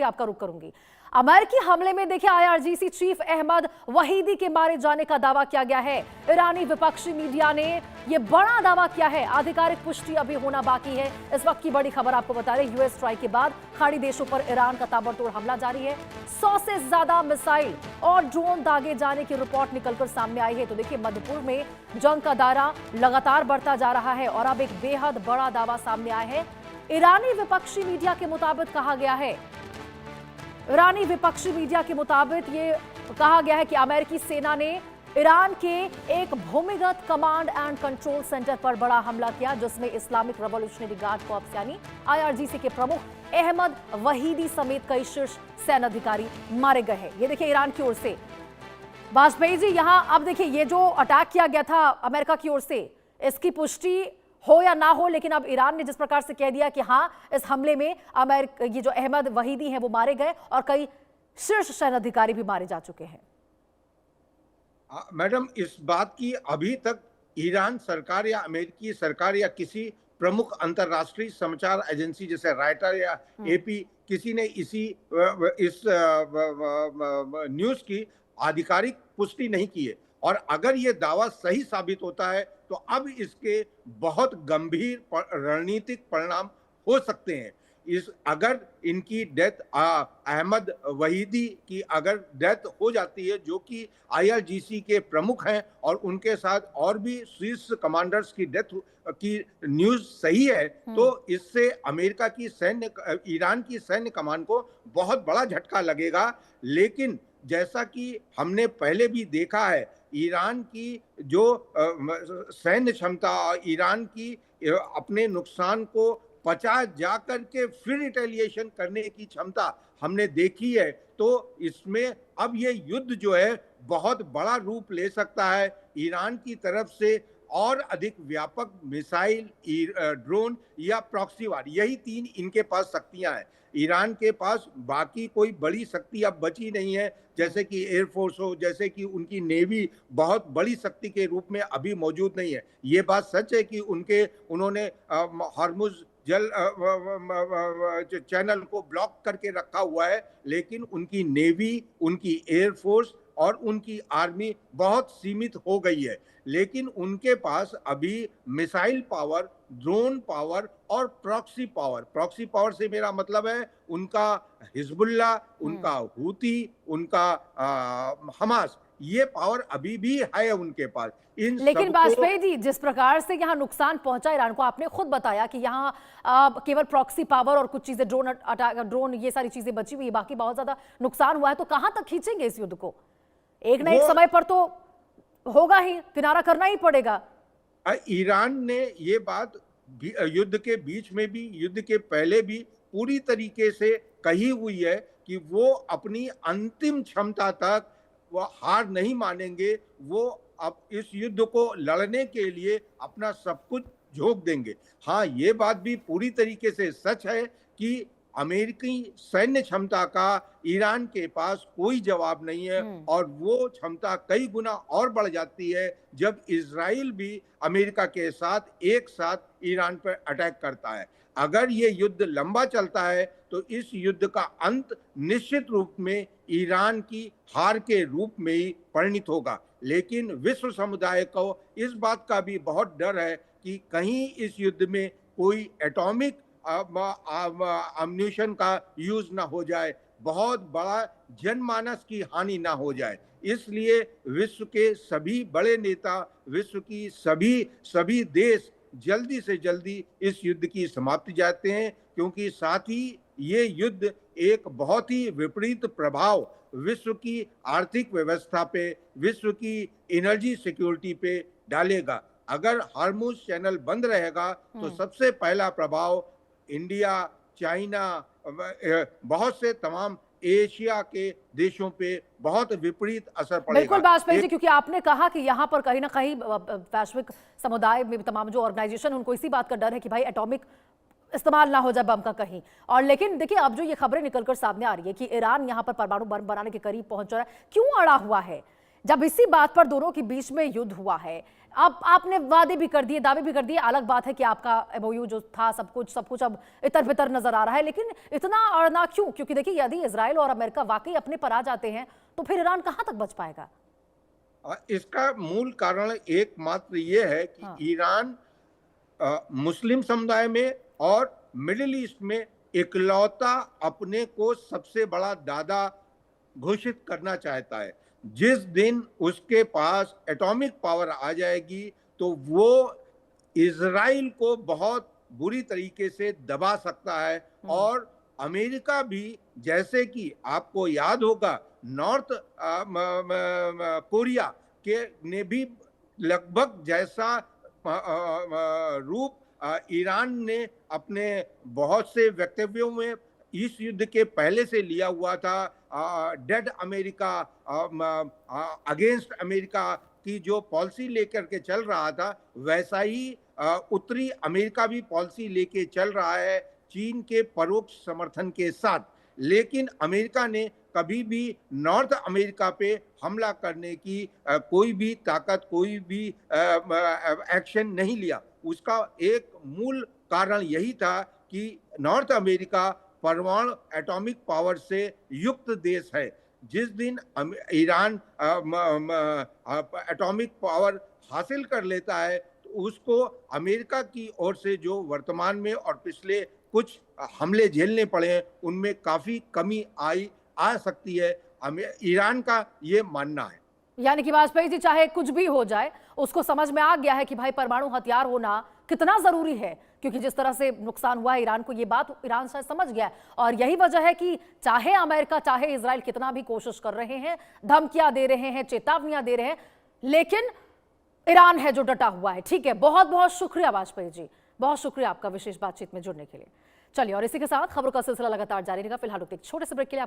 आपका रुख करूंगी। अमेरिकी हमले में देखिए आईआरजीसी चीफ अहमद वहीदी के मारे जाने का दावा किया गया है। ईरानी विपक्षी मीडिया ने यह बड़ा दावा किया है, आधिकारिक पुष्टि अभी होना बाकी है। इस वक्त की बड़ी खबर आपको बता रहे, यूएस स्ट्राइक के बाद खाड़ी देशों पर ईरान का ताबड़तोड़ हमला जारी है। 100 से ज्यादा मिसाइल और ड्रोन दागे जाने की रिपोर्ट निकलकर सामने आई है। तो देखिए मध्यपुर में जंग का दायरा लगातार बढ़ता जा रहा है और अब एक बेहद बड़ा दावा सामने आया है। ईरानी विपक्षी मीडिया के मुताबिक कहा गया है, ईरानी विपक्षी मीडिया के मुताबिक ये कहा गया है कि अमेरिकी सेना ने ईरान के एक भूमिगत कमांड एंड कंट्रोल सेंटर पर बड़ा हमला किया, जिसमें इस्लामिक रेवोल्यूशनरी गार्ड कॉर्प्स यानी आईआरजीसी के प्रमुख अहमद वहीदी समेत कई शीर्ष सैन्य अधिकारी मारे गए हैं। ये देखिए ईरान की ओर से। वाजपेयी जी, यहां अब देखिए ये जो अटैक किया गया था अमेरिका की ओर से, इसकी पुष्टि हो या ना हो, लेकिन अब ईरान ने जिस प्रकार से कह दिया कि हां इस हमले में ये जो अहमद वहीदी हैं वो मारे गए और कई शीर्ष सैन्य अधिकारी भी मारे जा चुके हैं। मैडम, इस बात की अभी तक ईरान सरकार या अमेरिकी सरकार या किसी प्रमुख अंतर्राष्ट्रीय समाचार एजेंसी जैसे रायटर या एपी किसी ने इस न्यूज की आधिकारिक पुष्टि नहीं की है। और अगर ये दावा सही साबित होता है तो अब इसके बहुत गंभीर रणनीतिक परिणाम हो सकते हैं। अगर इनकी डेथ अहमद वहीदी की अगर डेथ हो जाती है, जो कि आईआरजीसी के प्रमुख हैं, और उनके साथ और भी शीर्ष कमांडर्स की डेथ की न्यूज सही है, तो इससे अमेरिका की ईरान की सैन्य कमान को बहुत बड़ा झटका लगेगा। लेकिन जैसा कि हमने पहले भी देखा है, ईरान की जो सैन्य क्षमता, ईरान की अपने नुकसान को पचा जा करके फिर रिटेलिएशन करने की क्षमता हमने देखी है। तो इसमें अब ये युद्ध जो है बहुत बड़ा रूप ले सकता है। ईरान की तरफ से और अधिक व्यापक मिसाइल, ड्रोन या प्रॉक्सी वार, यही 3 इनके पास शक्तियां हैं। ईरान के पास बाकी कोई बड़ी शक्ति अब बची नहीं है, जैसे कि एयरफोर्स हो, जैसे कि उनकी नेवी बहुत बड़ी शक्ति के रूप में अभी मौजूद नहीं है। ये बात सच है कि उन्होंने हॉर्मुज जल चैनल को ब्लॉक करके रखा हुआ है, लेकिन उनकी नेवी, उनकी एयरफोर्स और उनकी आर्मी बहुत सीमित हो गई है। लेकिन उनके पास अभी मिसाइल पावर, ड्रोन पावर और प्रॉक्सी पावर से मेरा मतलब है उनका हिजबुल्ला, उनका हूती, उनका हमास, ये पावर अभी भी है उनके पास। लेकिन वाजपेयी जी, जिस प्रकार से यहाँ नुकसान पहुंचा ईरान को, आपने खुद बताया कि यहाँ केवल प्रॉक्सी पावर और कुछ चीजें, ड्रोन ये सारी चीजें बची हुई है, बाकी बहुत ज्यादा नुकसान हुआ है। तो कहां तक खींचेंगे इस युद्ध को? एक ना एक समय पर तो होगा ही, किनारा करना ही पड़ेगा। ईरान ने ये बात युद्ध के बीच में भी, युद्ध के पहले भी पूरी तरीके से कही हुई है कि वो अपनी अंतिम क्षमता तक वो हार नहीं मानेंगे। वो अब इस युद्ध को लड़ने के लिए अपना सब कुछ झोंक देंगे। हाँ, ये बात भी पूरी तरीके से सच है कि अमेरिकी सैन्य क्षमता का ईरान के पास कोई जवाब नहीं है, और वो क्षमता कई गुना और बढ़ जाती है जब इजराइल भी अमेरिका के साथ एक साथ ईरान पर अटैक करता है। अगर ये युद्ध लंबा चलता है तो इस युद्ध का अंत निश्चित रूप में ईरान की हार के रूप में ही परिणित होगा। लेकिन विश्व समुदाय को इस बात का भी बहुत डर है कि कहीं इस युद्ध में कोई एटॉमिक अम्यूनिशन का यूज ना हो जाए, बहुत बड़ा जनमानस की हानि ना हो जाए। इसलिए विश्व के सभी बड़े नेता, विश्व की सभी देश जल्दी से जल्दी इस युद्ध की समाप्ति चाहते हैं, क्योंकि साथ ही ये युद्ध एक बहुत ही विपरीत प्रभाव विश्व की आर्थिक व्यवस्था पे, विश्व की एनर्जी सिक्योरिटी पे डालेगा। अगर हार्मुज चैनल बंद रहेगा तो सबसे पहला प्रभाव इंडिया, चाइना, बहुत से तमाम एशिया के देशों पे बहुत विपरीत असर पड़ेगा। बिल्कुल वाजपेयी जी, क्योंकि आपने कहा कि यहाँ पर कहीं ना कहीं वैश्विक समुदाय में तमाम जो ऑर्गेनाइजेशन, उनको इसी बात का डर है कि भाई एटॉमिक इस्तेमाल ना हो जाए बम का कहीं। और लेकिन देखिए अब जो ये खबरें निकलकर सामने आ रही है कि ईरान यहाँ पर परमाणु बम बनाने के करीब पहुंच रहा है, क्यों अड़ा हुआ है? जब इसी बात पर दोनों के बीच में युद्ध हुआ है, अब आपने वादे भी कर दिए, दावे भी कर दिए, अलग बात है कि आपका एमओयू जो था सब कुछ अब इतर बितर नजर आ रहा है, लेकिन इतना अड़ना क्यों? क्योंकि देखिए, यदि इजराइल और अमेरिका वाकई अपने पर आ जाते हैं तो फिर ईरान कहां तक बच पाएगा? इसका मूल कारण एकमात्र ये है कि हाँ। ईरान मुस्लिम समुदाय में और मिडिल ईस्ट में इकलौता अपने को सबसे बड़ा दादा घोषित करना चाहता है। जिस दिन उसके पास एटॉमिक पावर आ जाएगी तो वो इजराइल को बहुत बुरी तरीके से दबा सकता है। और अमेरिका भी, जैसे कि आपको याद होगा, नॉर्थ कोरिया के ने भी लगभग जैसा रूप ईरान ने अपने बहुत से वक्तव्यों में इस युद्ध के पहले से लिया हुआ था। डेड अमेरिका, अगेंस्ट अमेरिका की जो पॉलिसी लेकर के चल रहा था, वैसा ही उत्तरी अमेरिका भी पॉलिसी लेके चल रहा है चीन के परोक्ष समर्थन के साथ। लेकिन अमेरिका ने कभी भी नॉर्थ अमेरिका पे हमला करने की कोई भी ताकत, कोई भी एक्शन नहीं लिया। उसका एक मूल कारण यही था कि नॉर्थ अमेरिका परमाणु एटॉमिक पावर से युक्त देश है। जिस दिन ईरान एटॉमिक पावर हासिल कर लेता है तो उसको अमेरिका की ओर से जो वर्तमान में और पिछले कुछ हमले झेलने पड़े हैं उनमें काफी कमी आ सकती है, ईरान का ये मानना है। यानी कि वाजपेयी जी, चाहे कुछ भी हो जाए, उसको समझ में आ गया है कि भाई परमाणु हथियार होना कितना जरूरी है, क्योंकि जिस तरह से नुकसान हुआ है ईरान को, ये बात ईरान शायद समझ गया है। और यही वजह है कि चाहे अमेरिका, चाहे इजराइल कितना भी कोशिश कर रहे हैं, धमकियां दे रहे हैं, चेतावनियां दे रहे हैं, लेकिन ईरान है जो डटा हुआ है। ठीक है, बहुत बहुत शुक्रिया वाजपेयी जी, बहुत शुक्रिया आपका विशेष बातचीत में जुड़ने के लिए। चलिए, और इसी के साथ खबरों का सिलसिला लगातार जारी रहेगा। फिलहाल एक छोटे से ब्रेक के लिए